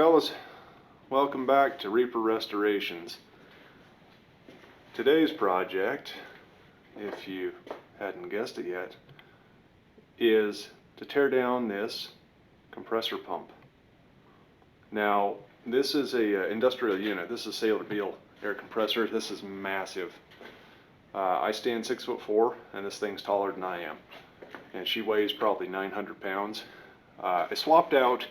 fellas, welcome back to Reaper Restorations. Today's project, if you hadn't guessed it yet, is to tear down this compressor pump. Now, this is a industrial unit. This is a Saylor Beall air compressor. This is massive. I stand 6'4", and this thing's taller than I am. And she weighs probably 900 pounds. I swapped out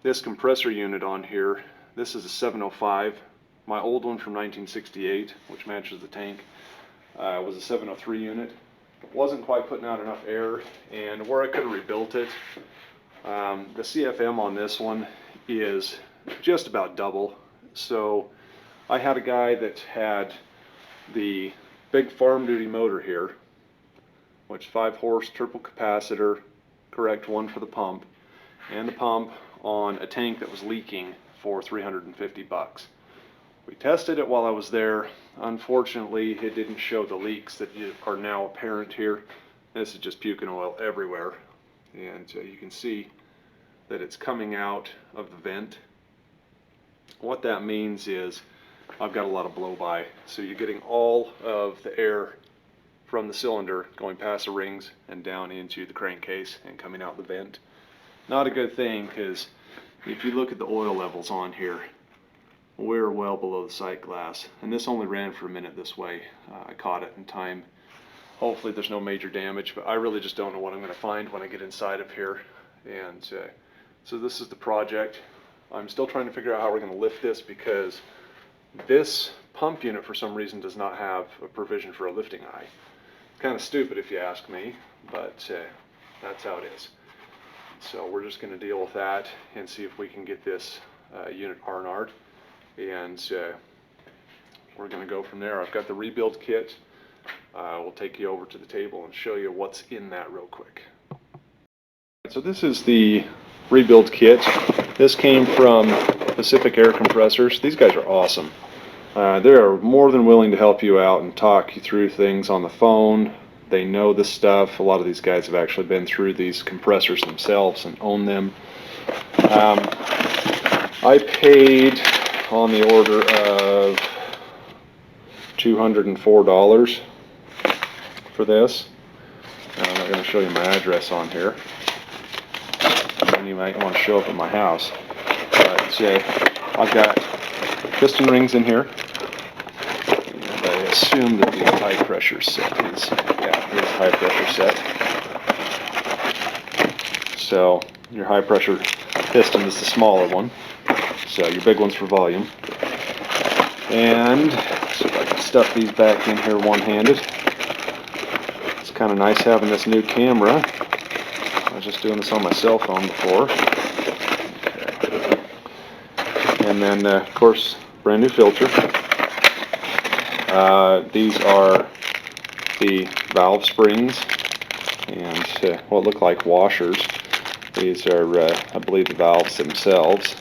this compressor unit on here. This is a 705. My old one from 1968, which matches the tank, was a 703 unit. It wasn't quite putting out enough air, and where I could have rebuilt it, the CFM on this one is just about double. So I had a guy that had the big farm duty motor here, which 5-horse triple capacitor, correct one for the pump, and the pump on a tank that was leaking for 350 bucks. We tested it while I was there. Unfortunately, it didn't show the leaks that are now apparent here. This is just puking oil everywhere, and you can see that it's coming out of the vent. What that means is I've got a lot of blow-by, so you're getting all of the air from the cylinder going past the rings and down into the crankcase and coming out the vent. Not a good thing, because if you look at the oil levels on here, we're well below the sight glass, and this only ran for a minute this way. I caught it in time. Hopefully there's no major damage, but I really just don't know what I'm going to find when I get inside of here. And so this is the project. I'm still trying to figure out how we're going to lift this, because this pump unit for some reason does not have a provision for a lifting eye. Kind of stupid if you ask me, but that's how it is. So we're just going to deal with that and see if we can get this unit R&R'd, and we're going to go from there. I've got the rebuild kit. We'll take you over to the table and show you what's in that real quick. So this is the rebuild kit. This came from Pacific Air Compressors. These guys are awesome. They are more than willing to help you out and talk you through things on the phone. They know this stuff. A lot of these guys have actually been through these compressors themselves and own them. I paid on the order of $204 for this. I'm not going to show you my address on here, and you might want to show up at my house. But I've got piston rings in here. And I assume that the high pressure set is, yeah, here's the high pressure set. So your high pressure piston is the smaller one. So your big one's for volume. And so if I can stuff these back in here one-handed. It's kind of nice having this new camera. I was just doing this on my cell phone before. Okay. And then, of course, brand new filter. These are the valve springs and what look like washers. These are, I believe, the valves themselves.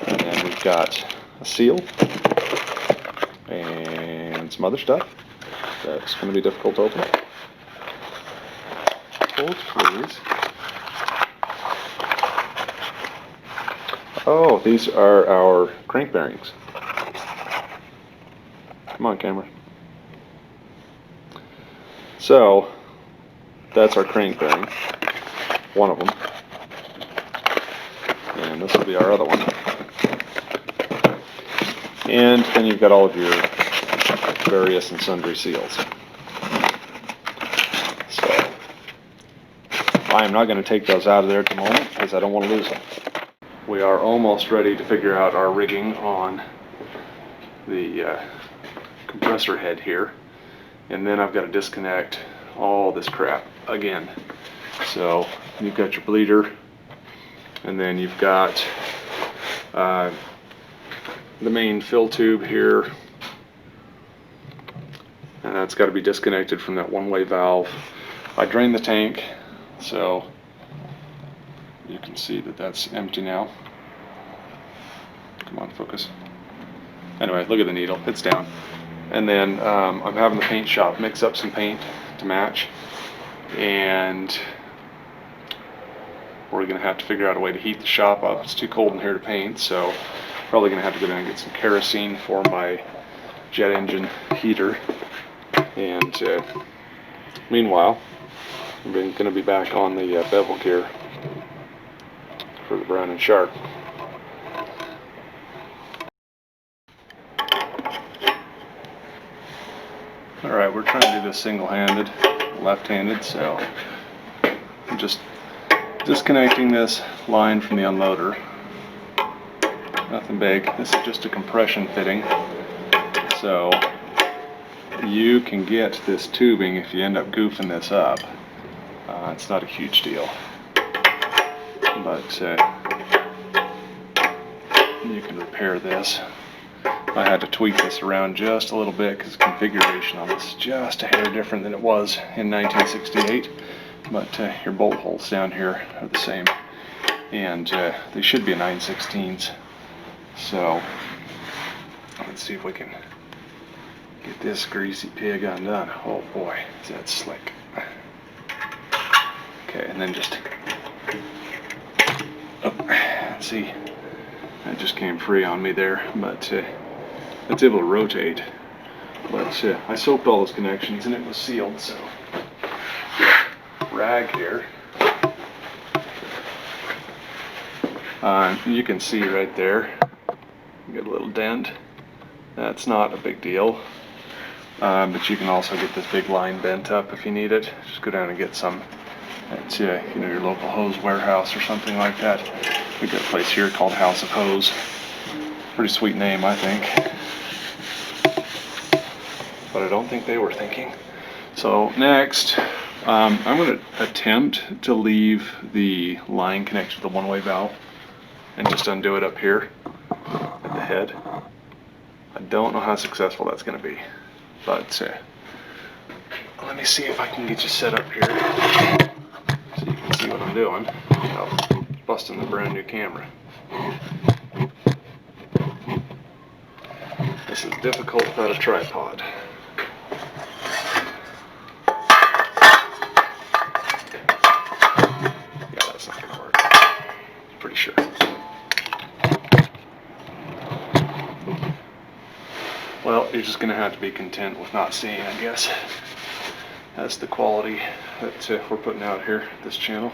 And then we've got a seal and some other stuff that's going to be difficult to open. Hold, please. Oh, these are our crank bearings. Come on, camera. So, that's our crank bearing, one of them. And this will be our other one. And then you've got all of your various and sundry seals. So, I am not going to take those out of there at the moment, because I don't want to lose them. We are almost ready to figure out our rigging on the compressor head here, and then I've got to disconnect all this crap again. So you've got your bleeder, and then you've got the main fill tube here, and that's got to be disconnected from that one-way valve. I drained the tank, so you can see that that's empty now. Come on, focus. Anyway, look at the needle, it's down. And then I'm having the paint shop mix up some paint to match, and we're going to have to figure out a way to heat the shop up. It's too cold in here to paint, so probably going to have to go down and get some kerosene for my jet engine heater. And meanwhile, I'm going to be back on the bevel gear for the Brown & Sharp. Alright, we're trying to do this single-handed, left-handed, so I'm just disconnecting this line from the unloader. Nothing big. This is just a compression fitting, so you can get this tubing if you end up goofing this up. It's not a huge deal, but you can repair this. I had to tweak this around just a little bit because the configuration on this is just a hair different than it was in 1968, but your bolt holes down here are the same, and they should be a 9/16. So let's see if we can get this greasy pig undone. Oh boy, is that slick. Okay, and then just, see, that just came free on me there, but it's able to rotate. But I soaked all those connections and it was sealed, so rag here. You can see right there, you get a little dent. That's not a big deal, but you can also get this big line bent up if you need it. Just go down and get some at your local hose warehouse or something like that. We've got a place here called House of Hose. Pretty sweet name, I think, but I don't think they were thinking. So next, I'm going to attempt to leave the line connected to the one-way valve and just undo it up here at the head. I don't know how successful that's going to be, but let me see if I can get you set up here so you can see what I'm doing without busting the brand new camera. This is difficult without a tripod. Yeah, that's not going to work. Pretty sure. Well, you're just going to have to be content with not seeing, I guess. That's the quality that we're putting out here, this channel.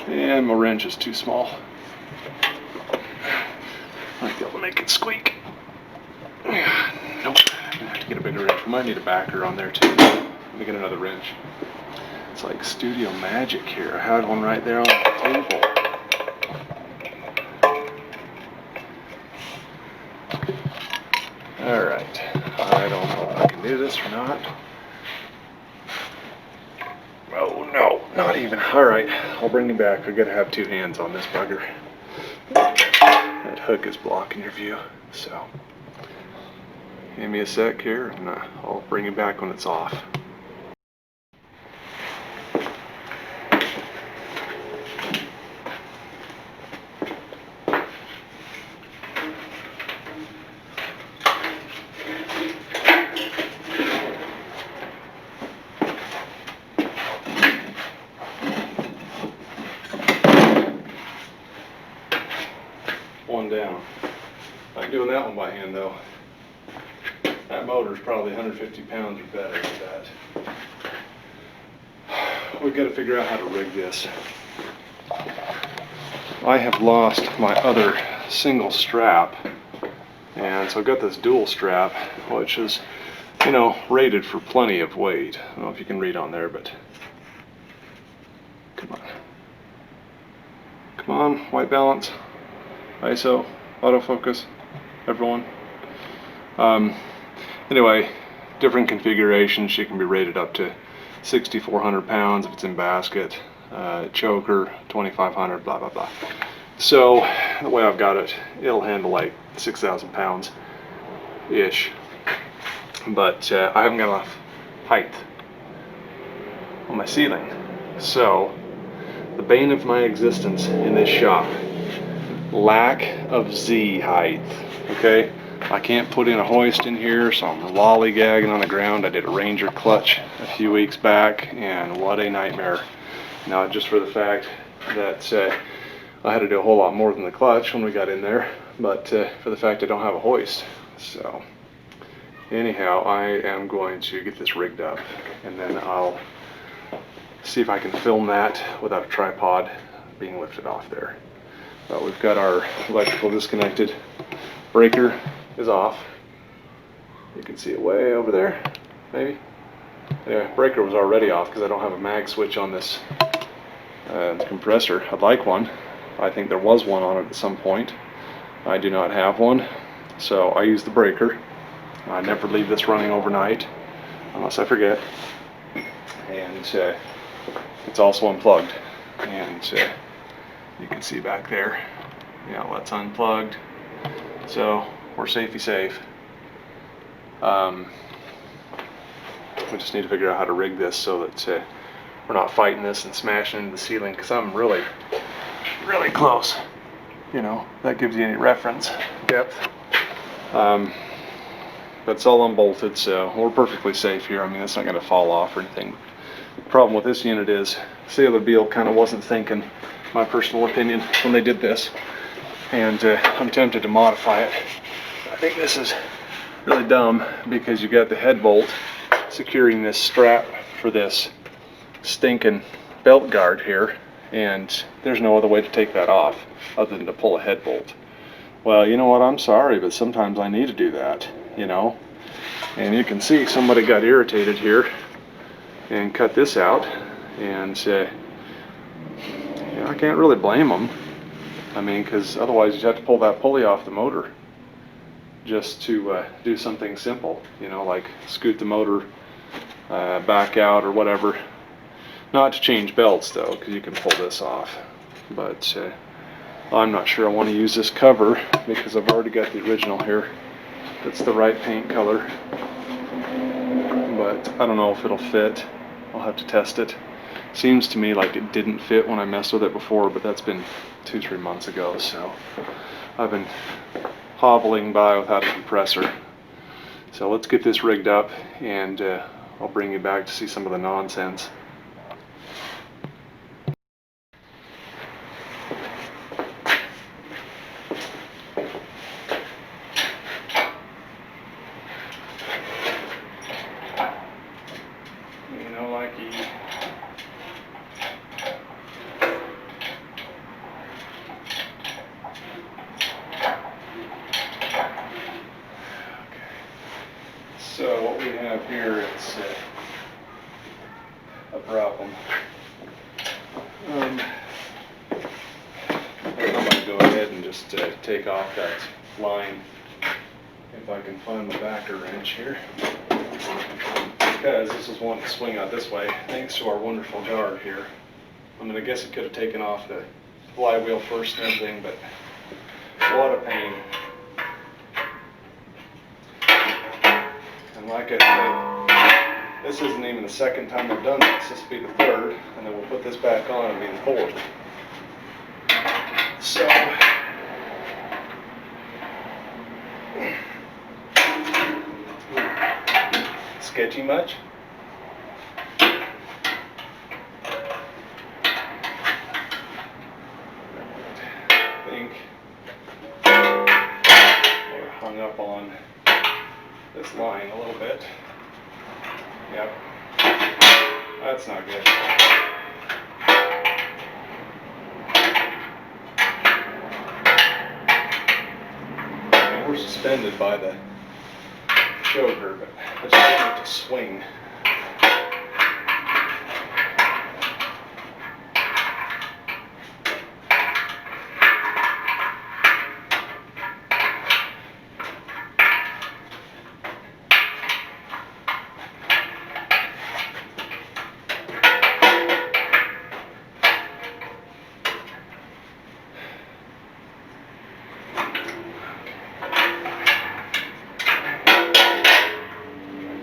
And my wrench is too small. I might be able to make it squeak. Nope, I'm going to have to get a bigger wrench. We might need a backer on there too. Let me get another wrench. It's like studio magic here. I had one right there on the table. Alright, I don't know if I can do this or not. Oh no, not even. Alright, I'll bring you back. I gotta have two hands on this bugger. That hook is blocking your view, so give me a sec here and I'll bring you back when it's off. One down. Like doing that one by hand though. That motor's probably 150 pounds or better with that. We've got to figure out how to rig this. I have lost my other single strap, and so I've got this dual strap, which is, rated for plenty of weight. I don't know if you can read on there, but come on. Come on, white balance. ISO, autofocus, everyone. Anyway, different configurations. She can be rated up to 6,400 pounds if it's in basket, choker 2,500, blah blah blah. So the way I've got it, it'll handle like 6,000 pounds ish, but I haven't got enough height on my ceiling. So the bane of my existence in this shop, lack of Z height. Okay, I can't put in a hoist in here, so I'm lollygagging on the ground. I did a Ranger clutch a few weeks back, and what a nightmare. Not just for the fact that I had to do a whole lot more than the clutch when we got in there, but for the fact I don't have a hoist. So anyhow, I am going to get this rigged up, and then I'll see if I can film that without a tripod being lifted off there. But we've got our electrical disconnected. Breaker is off. You can see it way over there, maybe. Yeah, breaker was already off because I don't have a mag switch on this compressor. I'd like one. I think there was one on it at some point. I do not have one, so I use the breaker. I never leave this running overnight unless I forget. And it's also unplugged, and you can see back there, the outlet's unplugged, so we're safety safe. We just need to figure out how to rig this so that we're not fighting this and smashing into the ceiling, because I'm really close. You know, that gives you any reference depth. But it's all unbolted, so we're perfectly safe here. I mean, it's not going to fall off or anything. The problem with this unit is Saylor Beall kind of wasn't thinking, my personal opinion, when they did this, and I'm tempted to modify it. I think this is really dumb because you got the head bolt securing this strap for this stinking belt guard here, and there's no other way to take that off other than to pull a head bolt. Well, you know what, I'm sorry, but sometimes I need to do that, you know. And you can see somebody got irritated here and cut this out, and I can't really blame them. I mean, because otherwise you'd have to pull that pulley off the motor just to do something simple, you know, like scoot the motor back out or whatever. Not to change belts though, because you can pull this off. But I'm not sure I want to use this cover because I've already got the original here. That's the right paint color, but I don't know if it'll fit. I'll have to test it. Seems to me like it didn't fit when I messed with it before, but that's been 2-3 months ago, so I've been hobbling by without a compressor. So let's get this rigged up, and I'll bring you back to see some of the nonsense. You know, like So what we have here is a problem. I'm going to go ahead and just take off that line, if I can find my backer wrench here, because this is one to swing out this way thanks to our wonderful guard here. I mean, I guess it could have taken off the flywheel first and everything, but what a pain. And like I said, this isn't even the second time I've done this. This will be the third, and then we'll put this back on and be the fourth. So, sketchy much? I think we're hung up on this line a little bit. Yep, that's not good. And we're suspended by the shoulder, but I just want it to swing.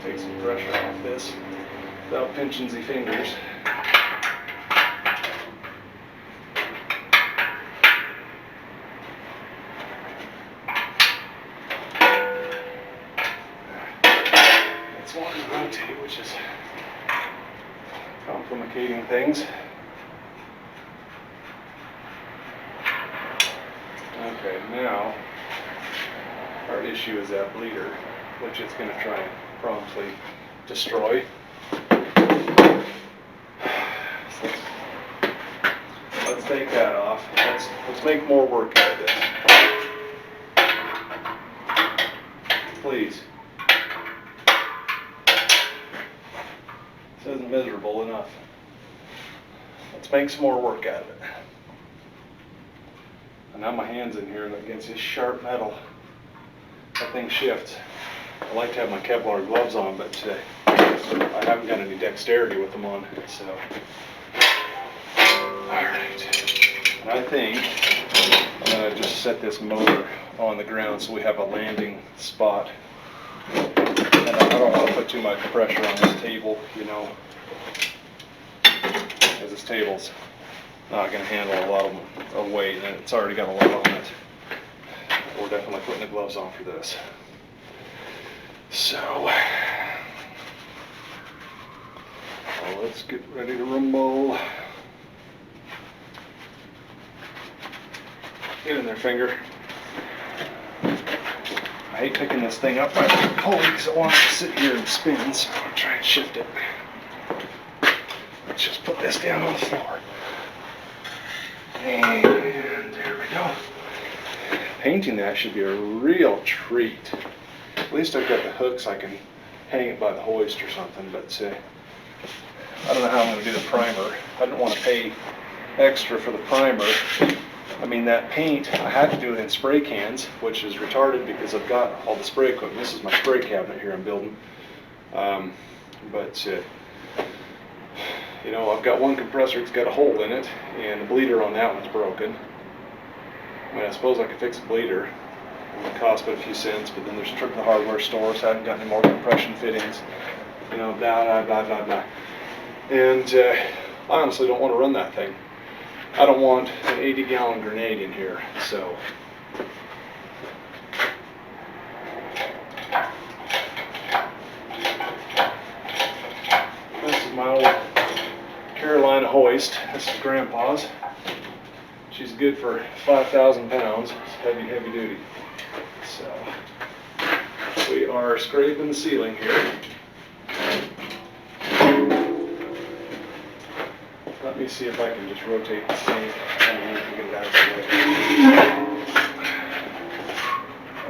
Take some pressure off this without pinching the fingers. wanting to rotate, which is complicating things. Okay, now our issue is that bleeder, which it's going to try and promptly destroy. So let's take that off. Let's make more work out of this. Please. This isn't miserable enough. Let's make some more work out of it. And now my hand's in here and against this sharp metal. That thing shifts. I like to have my Kevlar gloves on, but I haven't got any dexterity with them on. So, alright. And I think I'm going to just set this motor on the ground so we have a landing spot. And I don't want to put too much pressure on this table, you know, because this table's not going to handle a lot of weight, and it's already got a lot on it. We're definitely putting the gloves on for this. So, well, let's get ready to rumble. Get in there, finger. I hate picking this thing up by the pulley because it wants to sit here and spin, so I'm going to try and shift it. Let's just put this down on the floor. And there we go. Painting that should be a real treat. At least I've got the hooks, I can hang it by the hoist or something, but I don't know how I'm going to do the primer. I didn't want to pay extra for the primer. I mean, that paint, I had to do it in spray cans, which is retarded because I've got all the spray equipment. This is my spray cabinet here I'm building. You know, I've got one compressor that's got a hole in it, and the bleeder on that one's broken. I mean, I suppose I could fix the bleeder. It would cost but a few cents, but then there's a trip to the hardware store, so I haven't got any more compression fittings. You know, blah, blah, blah, blah, blah. And I honestly don't want to run that thing. I don't want an 80-gallon grenade in here, so. This is my old Carolina hoist. This is Grandpa's. She's good for 5,000 pounds. It's heavy, heavy duty. So, we are scraping the ceiling here. Let me see if I can just rotate the sink and get it out of the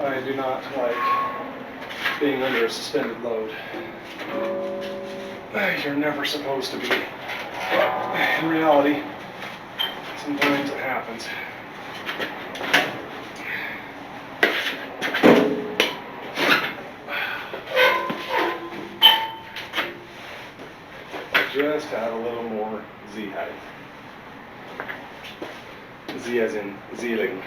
way. I do not like being under a suspended load. You're never supposed to be. In reality, sometimes it happens. Just add a little more Z height. Z as in Zeeling.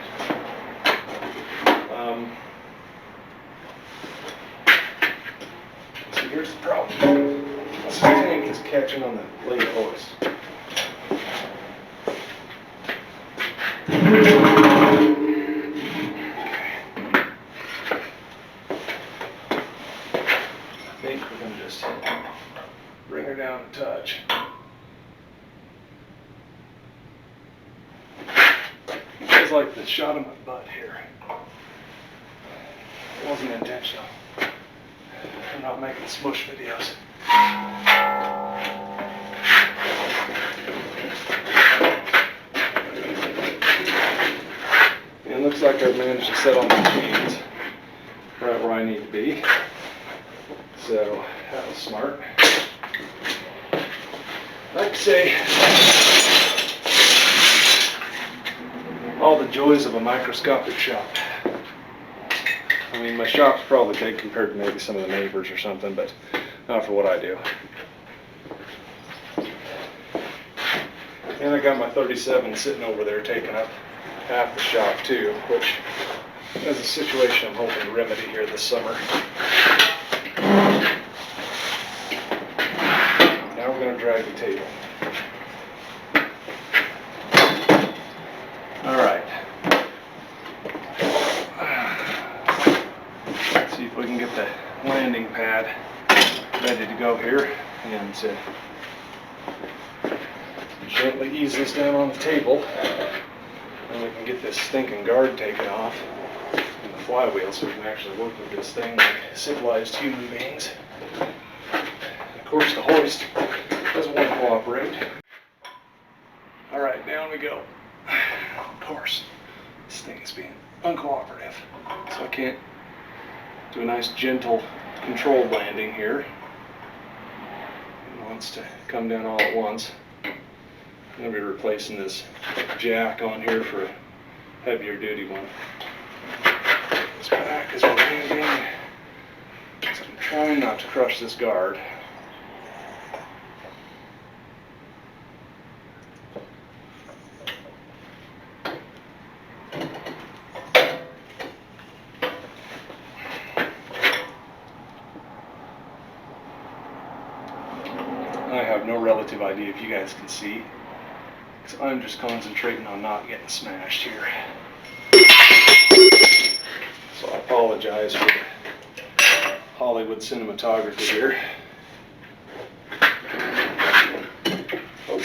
So here's the problem. This tank is catching on the late hoist. I think we're going to just bring her down a touch. Feels like the shot of my butt here. It wasn't intentional. I'm not making smush videos. It looks like I've managed to set all my chains right where I need to be. So that was smart. Like I say, all the joys of a microscopic shop. I mean, my shop's probably big compared to maybe some of the neighbors or something, but not for what I do. And I got my 37 sitting over there taking up half the shop too, which is a situation I'm hoping to remedy here this summer. Now we're going to drag the table. Alright. Let's see if we can get the landing pad ready to go here, and gently ease this down on the table, and we can get this stinking guard taken off and the flywheel so we can actually work with this thing like civilized human beings. And of course the hoist doesn't want to cooperate. Alright, down we go. Of course, this thing is being uncooperative, so I can't do a nice gentle controlled landing here. It wants to come down all at once. I'm going to be replacing this jack on here for a heavier duty one. This back is landing, so I'm trying not to crush this guard. I have no relative idea if you guys can see, because I'm just concentrating on not getting smashed here. So I apologize for the Hollywood cinematography here. Oh.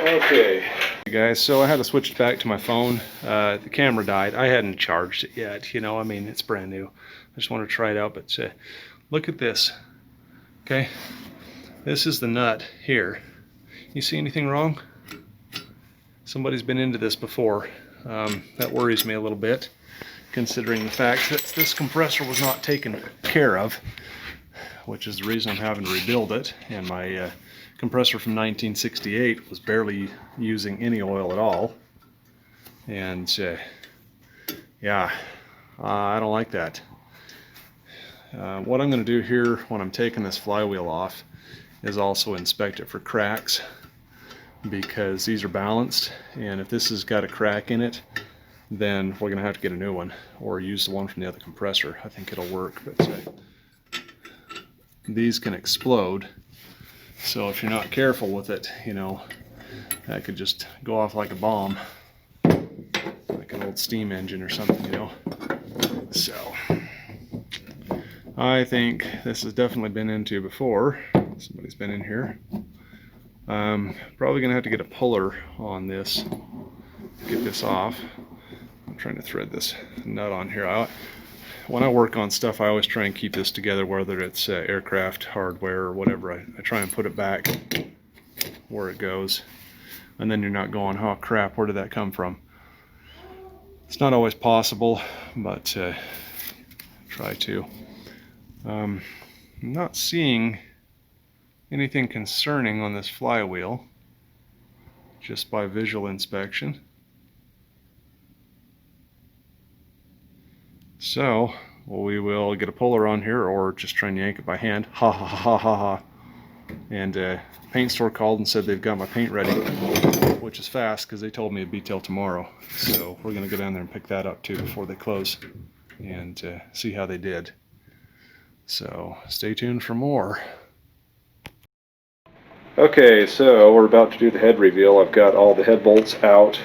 Okay. Hey guys, so I had to switch it back to my phone. The camera died. I hadn't charged it yet, you know, I mean, it's brand new. I just want to try it out, but look at this. Okay, this is the nut here. You see anything wrong? Somebody's been into this before. That worries me a little bit, considering the fact that this compressor was not taken care of, which is the reason I'm having to rebuild it. And my compressor from 1968 was barely using any oil at all. And yeah, I don't like that. What I'm going to do here when I'm taking this flywheel off is also inspect it for cracks, because these are balanced, and if this has got a crack in it, then we're going to have to get a new one or use the one from the other compressor. I think it'll work, but these can explode, so if you're not careful with it, you know, that could just go off like a bomb, like an old steam engine or something, you know. So I think this has definitely been into before. Somebody's been in here. Probably gonna have to get a puller on this to get this off. I'm trying to thread this nut on here. When I work on stuff, I always try and keep this together, whether it's aircraft hardware or whatever. I try and put it back where it goes, and then you're not going, oh crap, where did that come from? It's not always possible, but try to. I'm not seeing anything concerning on this flywheel, just by visual inspection. So we will get a puller on here, or just try and yank it by hand. Ha ha ha ha ha. And paint store called and said they've got my paint ready, which is fast because they told me it'd be till tomorrow. So we're gonna go down there and pick that up too before they close, and see how they did. So stay tuned for more. Okay, so we're about to do the head reveal. I've got all the head bolts out,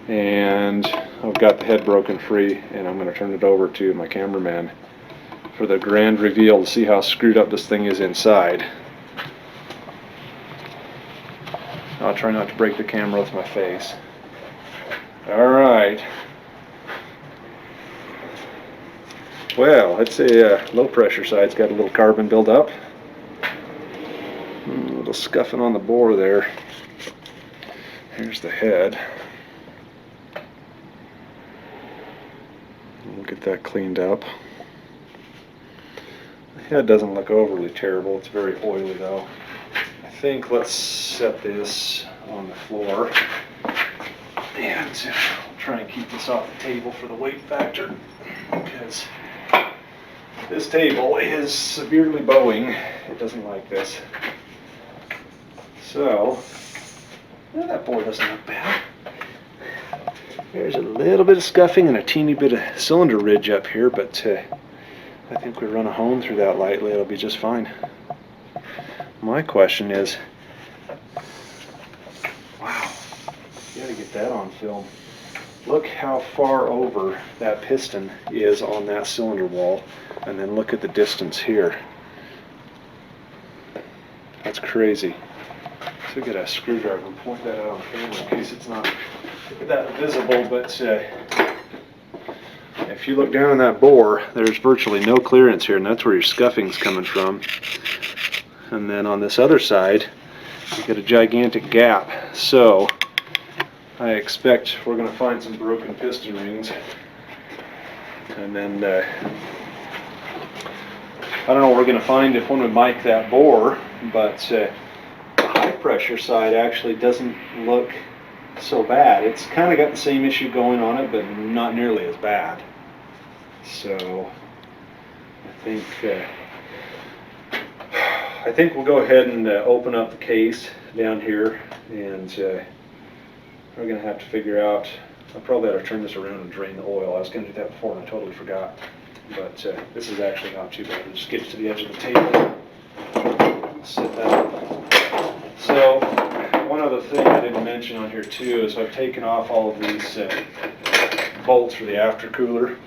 and I've got the head broken free, and I'm going to turn it over to my cameraman for the grand reveal to see how screwed up this thing is inside. I'll try not to break the camera with my face. Alright. Well, it's a low pressure side. It's got a little carbon buildup. A little scuffing on the bore there. Here's the head. We'll get that cleaned up. The head doesn't look overly terrible. It's very oily though. I think let's set this on the floor and try and keep this off the table for the weight factor, because this table is severely bowing. It doesn't like this. So, well, that bore doesn't look bad. There's a little bit of scuffing and a teeny bit of cylinder ridge up here, but I think we run a hone through that lightly, it'll be just fine. My question is, wow, you gotta get that on film. look how far over that piston is on that cylinder wall, and then look at the distance here. That's crazy. So get a screwdriver and point that out on camera in case it's not that visible, but if you look down on that bore, there's virtually no clearance here, and that's where your scuffing's coming from. And then on this other side, you get a gigantic gap. So I expect we're going to find some broken piston rings. And then I don't know what we're going to find when we mic that bore, but the high pressure side actually doesn't look so bad. It's kind of got the same issue going on it, but not nearly as bad. So I think we'll go ahead and open up the case down here, and we're going to have to figure out. I probably ought to turn this around and drain the oil. I was going to do that before and I totally forgot. But this is actually not too bad. Just get it to the edge of the table. Set that up. So one other thing I didn't mention on here too is I've taken off all of these bolts for the aftercooler.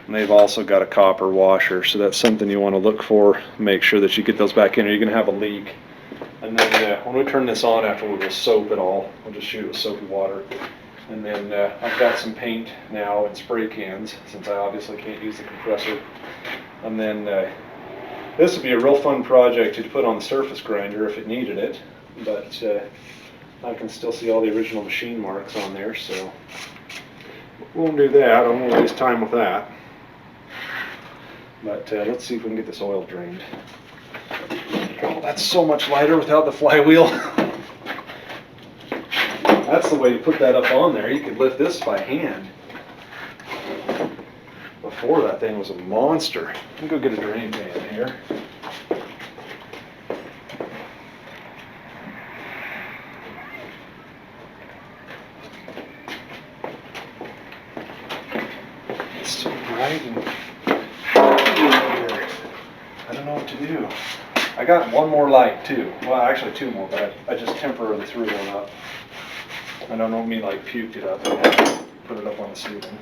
And they've also got a copper washer, so that's something you want to look for. Make sure that you get those back in, or you're going to have a leak. And then when we turn this on after, we'll soap it all. We'll just shoot it with soapy water. And then I've got some paint now in spray cans, since I obviously can't use the compressor. And then this would be a real fun project to put on the surface grinder if it needed it. But I can still see all the original machine marks on there, so we won't do that. I don't want to waste time with that. But let's see if we can get this oil drained. Oh, that's so much lighter without the flywheel. That's the way you put that up on there. You could lift this by hand. Before, that thing was a monster. Let me go get a drain pan here. It's so bright and I don't know what to do. I got one more light too. Well, actually two more, but I just temporarily threw one up. I don't mean like puked it up. I had to put it up on the ceiling.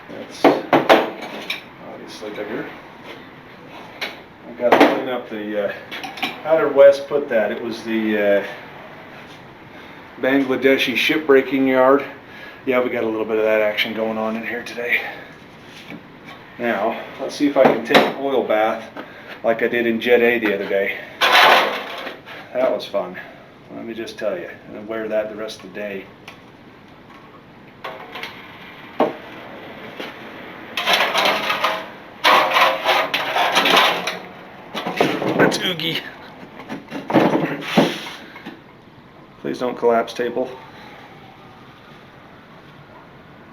That's obviously bigger. I've got to clean up the. How did Wes put that? It was the Bangladeshi shipbreaking yard. Yeah, we got a little bit of that action going on in here today. Now, let's see if I can take an oil bath like I did in Jet A the other day. That was fun. Let me just tell you. And wear that the rest of the day. That's oogie. Please don't collapse, table.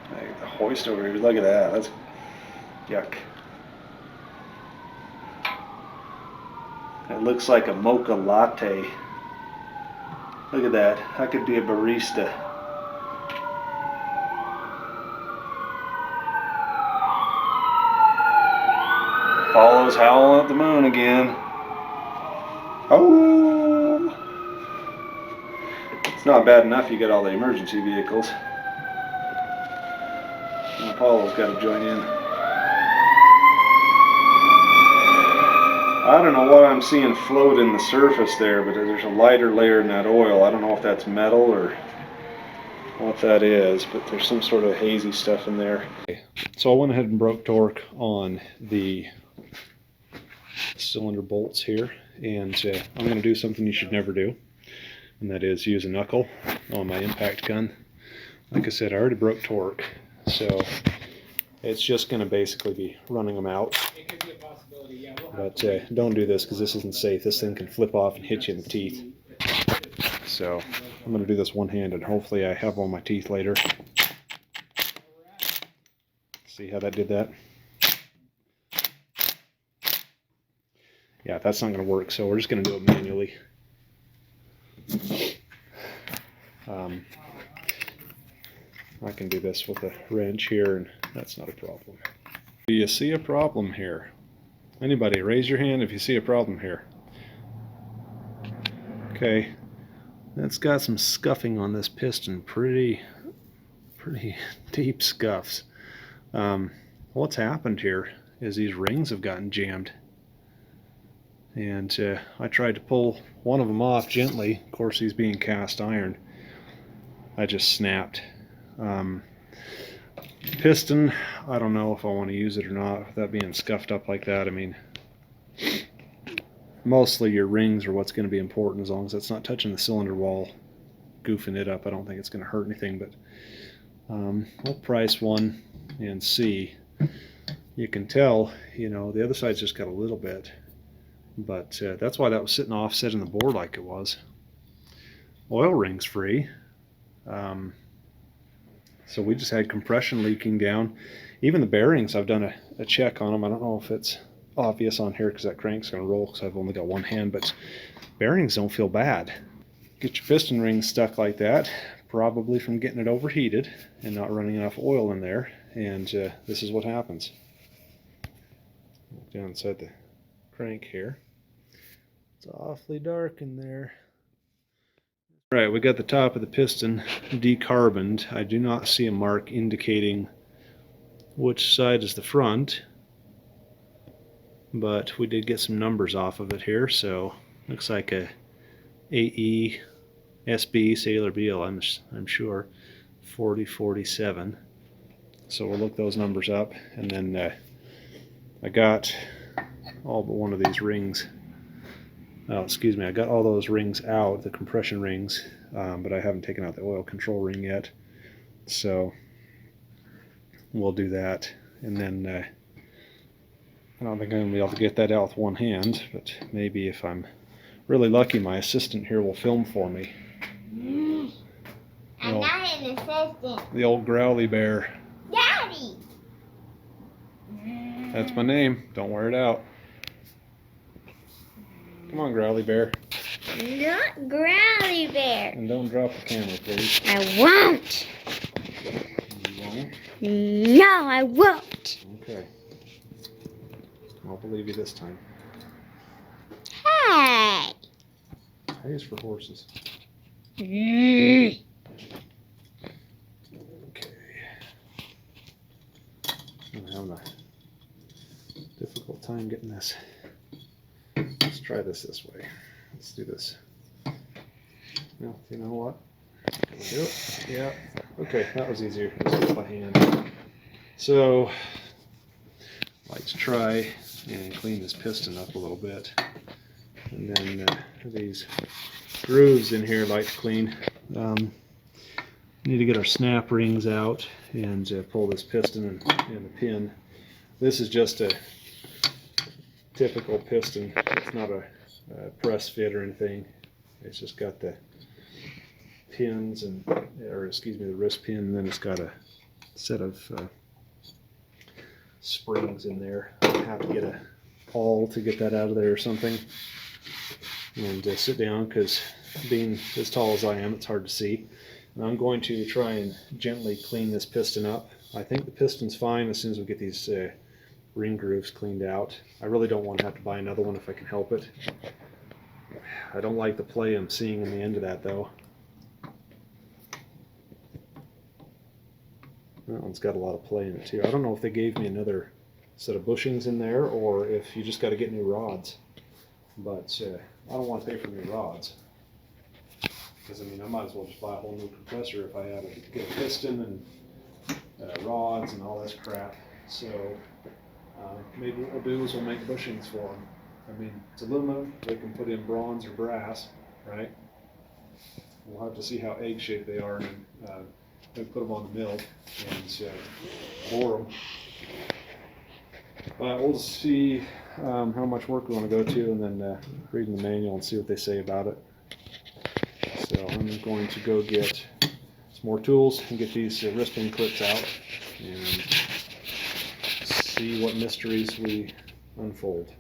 Hey, the hoist over here. Look at that. That's yuck. It looks like a mocha latte. Look at that. I could be a barista. Apollo's howling at the moon again. Oh! It's not bad enough you got all the emergency vehicles. And Apollo's got to join in. I don't know what I'm seeing float in the surface there, but there's a lighter layer in that oil. I don't know if that's metal or what that is, but there's some sort of hazy stuff in there. So I went ahead and broke torque on the cylinder bolts here, and I'm going to do something you should never do, and that is use a knuckle on my impact gun. Like I said, I already broke torque, so it's just going to basically be running them out. But don't do this because this isn't safe. This thing can flip off and hit you in the teeth. So I'm going to do this one-handed. Hopefully I have all my teeth later. See how that did that? Yeah, that's not going to work, so we're just going to do it manually. I can do this with a wrench here, and that's not a problem. Do you see a problem here? Anybody, raise your hand if you see a problem here. Okay, that's got some scuffing on this piston, pretty pretty deep scuffs. What's happened here is these rings have gotten jammed. And I tried to pull one of them off gently. Of course, he's being cast iron. I just snapped. Piston, I don't know if I want to use it or not with that being scuffed up like that. I mean, mostly your rings are what's going to be important, as long as it's not touching the cylinder wall, goofing it up. I don't think it's going to hurt anything, but we'll price one and see. You can tell, you know, the other side's just got a little bit, but that's why that was sitting offset in the board like it was. Oil ring's free. So we just had compression leaking down. Even the bearings, I've done a check on them. I don't know if it's obvious on here because that crank's going to roll because I've only got one hand, but bearings don't feel bad. Get your piston ring stuck like that, probably from getting it overheated and not running enough oil in there, and this is what happens. Look down inside the crank here. It's awfully dark in there. Right, we got the top of the piston decarboned. I do not see a mark indicating which side is the front, but we did get some numbers off of it here, so looks like a AE SB Saylor Beall, I'm sure, 4047. So we'll look those numbers up, and then I got all but one of these rings. Oh, excuse me, I got all those rings out, the compression rings, but I haven't taken out the oil control ring yet. So we'll do that, and then I don't think I'm going to be able to get that out with one hand, but maybe if I'm really lucky, my assistant here will film for me. I'm not an assistant. The old growly bear. Daddy! That's my name. Don't wear it out. Come on, growly bear. Not growly bear. And don't drop the camera, please. I won't. You won't? No, I won't. Okay. I'll believe you this time. Hey. Hay is for horses. Mm. Okay. I'm having a difficult time getting this. Let's try this way. Let's do this. Well, you know what? Can we do it? Yeah. Okay, that was easier. Just with my hand. So, I'd like to try and clean this piston up a little bit. And then these grooves in here I'd like to clean. Need to get our snap rings out and pull this piston and the pin. This is just a typical piston. It's not a press fit or anything. It's just got the pins and, or excuse me, the wrist pin, and then it's got a set of springs in there. I have to get a awl to get that out of there or something. And sit down, because being as tall as I am, it's hard to see. And I'm going to try and gently clean this piston up. I think the piston's fine as soon as we get these ring grooves cleaned out. I really don't want to have to buy another one if I can help it. I don't like the play I'm seeing in the end of that, though. That one's got a lot of play in it too. I don't know if they gave me another set of bushings in there or if you just got to get new rods. But I don't want to pay for new rods. Because I mean, I might as well just buy a whole new compressor if I had to get a piston and rods and all this crap. So maybe what we'll do is we'll make bushings for them. I mean, it's aluminum. They can put in bronze or brass, right? We'll have to see how egg-shaped they are, and then put them on the mill and bore them. We'll just see how much work we want to go to, and then read the manual and see what they say about it. So I'm going to go get some more tools and get these wrist pin clips out and see what mysteries we unfold.